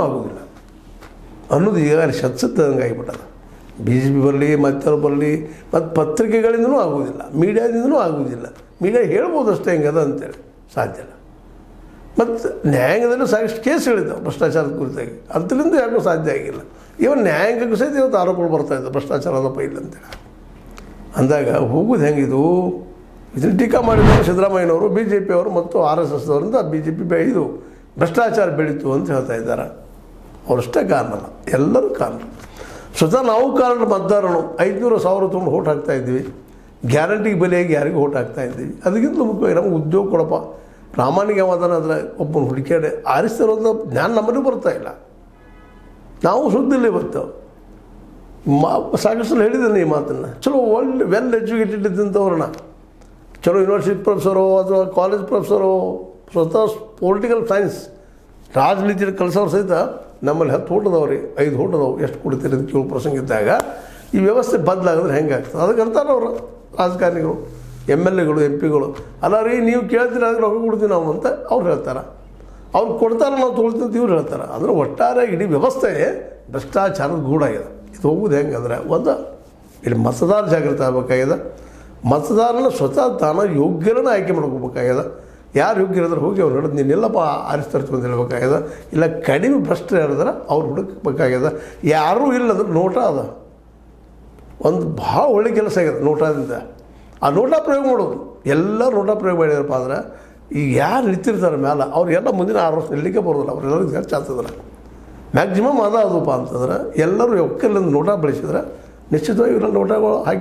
ಆಗೋದಿಲ್ಲ ಅನ್ನೋದು ಈಗಾಗಲೇ ಶತ್ಸತ್ತಂಗೆ ಆಗಿಬಿಟ್ಟದ. ಬಿ ಜೆ ಪಿ ಬರಲಿ ಮತ್ತವ್ರು ಬರಲಿ ಮತ್ತು ಪತ್ರಿಕೆಗಳಿಂದನೂ ಆಗೋದಿಲ್ಲ, ಮೀಡಿಯಾದಿಂದನೂ ಆಗೋದಿಲ್ಲ. ಮೀಡಿಯಾ ಹೇಳ್ಬೋದು ಅಷ್ಟೇ ಹೆಂಗದ ಅಂತೇಳಿ, ಸಾಧ್ಯ ಇಲ್ಲ. ಮತ್ತು ನ್ಯಾಯಾಂಗದಲ್ಲೂ ಸಾಕಷ್ಟು ಕೇಸ್ ಹೇಳಿದ್ದಾವೆ ಭ್ರಷ್ಟಾಚಾರದ ಕುರಿತಾಗಿ, ಅದರಿಂದ ಯಾಕೂ ಸಾಧ್ಯ ಆಗಿಲ್ಲ. ಇವನ್ ನ್ಯಾಯಾಂಗಕ್ಕೂ ಸಹಿತ ಇವತ್ತು ಆರೋಪಗಳು ಬರ್ತಾಯಿದ್ದಾವೆ ಭ್ರಷ್ಟಾಚಾರದ ಇಲ್ಲ ಅಂತೇಳಿ. ಅಂದಾಗ ಹೋಗೋದು ಹೆಂಗಿದು? ಇದನ್ನು ಟೀಕಾ ಮಾಡಿದವರು ಸಿದ್ದರಾಮಯ್ಯನವರು, ಬಿ ಜೆ ಪಿಯವರು ಮತ್ತು RSSದವರಿಂದ ಬಿ ಜೆ ಪಿ ಇದು ಭ್ರಷ್ಟಾಚಾರ ಬೆಳೀತು ಅಂತ ಹೇಳ್ತಾ ಇದ್ದಾರೆ. ಅವರಷ್ಟೇ ಕಾರಣ ಅಲ್ಲ, ಎಲ್ಲರೂ ಕಾರಣ. ಸ್ವತಃ ನಾವು ಕಾರಣ, ಮತದಾರರು 500,000 ತೊಗೊಂಡು ಓಟ್ ಹಾಕ್ತಾಯಿದ್ವಿ, ಗ್ಯಾರಂಟಿಗೆ ಬೆಲೆಯಾಗಿ ಯಾರಿಗೂ ಓಟ್ ಹಾಕ್ತಾಯಿದ್ದೀವಿ. ಅದಕ್ಕಿಂತ ಮುಖ್ಯವಾಗಿ ನಮಗೆ ಉದ್ಯೋಗ ಕೊಡಪ್ಪ, ಪ್ರಾಮಾಣಿಕ ಮತದಾನ ಅದರ ಒಬ್ಬನ ಹುಡುಕಾಡೆ ಆರಿಸ್ತಿರೋದು ಜ್ಞಾನ ನಮ್ಮಲ್ಲಿ ಬರ್ತಾಯಿಲ್ಲ. ನಾವು ಸುದ್ದಿಲ್ಲೇ ಬರ್ತೇವೆ. ಸಾಕಷ್ಟು ಹೇಳಿದ್ದೇನೆ ಈ ಮಾತನ್ನು. ಚಲೋ ಒಳ್ಳೆ ವೆಲ್ ಎಜುಕೇಟೆಡ್ ಇದ್ದಂಥವ್ರನ್ನ, ಚಲೋ ಯೂನಿವರ್ಸಿಟಿ ಪ್ರೊಫೆಸರೋ ಅಥವಾ ಕಾಲೇಜ್ ಪ್ರೊಫೆಸರೋ, ಸ್ವತಃ ಪೊಲಿಟಿಕಲ್ ಸೈನ್ಸ್ ರಾಜನೀತಿಯಲ್ಲಿ ಕಲಿಸೋರು ಸಹಿತ ನಮ್ಮಲ್ಲಿ 10 ಓಟದವ್ರಿ 5 ಓಟದವು ಎಷ್ಟು ಕೊಡ್ತೀರಿ ಅಂತ ಕೇಳೋ ಪ್ರಸಂಗ ಇದ್ದಾಗ ಈ ವ್ಯವಸ್ಥೆ ಬದಲಾಗಿದ್ರೆ ಹೆಂಗಾಗ್ತದೆ? ಅದಕ್ಕೆ ಅಂತಾರೆ ಅವರು ರಾಜಕಾರಣಿಗಳು, MLAಗಳು, MP ಗಳು. ಅಲ್ಲ ರೀ, ನೀವು ಕೇಳ್ತೀರಿ ಅದಕ್ಕೆ ರೊಕ್ಕ ಕೊಡ್ತೀವಿ ನಾವು ಅಂತ ಅವ್ರು ಹೇಳ್ತಾರೆ. ಅವ್ರು ಕೊಡ್ತಾರೆ, ನಾವು ತೊಗೊಳ್ತೀವಿ ಅಂತ ಇವ್ರು ಹೇಳ್ತಾರೆ. ಅಂದರೆ ಒಟ್ಟಾರೆ ಇಡೀ ವ್ಯವಸ್ಥೆ ಭ್ರಷ್ಟಾಚಾರದ ಗೂಡಾಗಿದೆ. ಇದು ಹೋಗೋದು ಹೆಂಗಂದ್ರೆ, ಒಂದು ಇಲ್ಲಿ ಮತದಾರ ಜಾಗೃತಿ ಆಗಬೇಕಾಗ್ಯದ. ಮತದಾರನ ಸ್ವತಃ ತಾನು ಯೋಗ್ಯರನ್ನ ಆಯ್ಕೆ ಮಾಡ್ಕೋಬೇಕಾಗ್ಯದ. ಯಾರು ಯೋಗ್ಯರಿದ್ರೆ ಹೋಗಿ ಅವ್ರು ಹಿಡಿದು ನೀನೆಲ್ಲಪ್ಪ ಆರಿಸ್ತರ್ತೀವಿ ಅಂತ ಹೇಳ್ಬೇಕಾಗ್ಯದ. ಇಲ್ಲ ಕಡಿಮೆ ಭ್ರಷ್ಟ ಹೇಳಿದ್ರೆ ಅವ್ರು ಹುಡುಕಬೇಕಾಗ್ಯದ. ಯಾರೂ ಇಲ್ಲಂದ್ರೆ ನೋಟ ಅದ, ಒಂದು ಭಾಳ ಒಳ್ಳೆ ಕೆಲಸ ಆಗ್ಯದ ನೋಟದಿಂದ. ಆ ನೋಟ ಪ್ರಯೋಗ ಮಾಡೋದು, ಎಲ್ಲ ನೋಟ ಪ್ರಯೋಗ ಮಾಡಿದಾರಪ್ಪ ಅಂದ್ರೆ ಈಗ ಯಾರು ನಿಂತಿರ್ತಾರೆ ಮೇಲೆ ಅವ್ರಿಗೆಲ್ಲ ಮುಂದಿನ 6 ವರ್ಷ ನಿಲ್ಲಕ್ಕೆ ಬರೋದಿಲ್ಲ. ಅವ್ರೆಲ್ಲರಿಗೂ ಖರ್ಚು ಆಗ್ತದ್ರೆ ಮ್ಯಾಕ್ಸಿಮಮ್ ಅದಪ್ಪ ಅಂತಂದ್ರೆ ಎಲ್ಲರೂ ಒಕ್ಕಲಿಂದ ನೋಟ ಬಳಸಿದ್ರೆ ನಿಶ್ಚಿತವಾಗಿ ಇವರಲ್ಲಿ ನೋಟಗಳು ಹಾಕಿ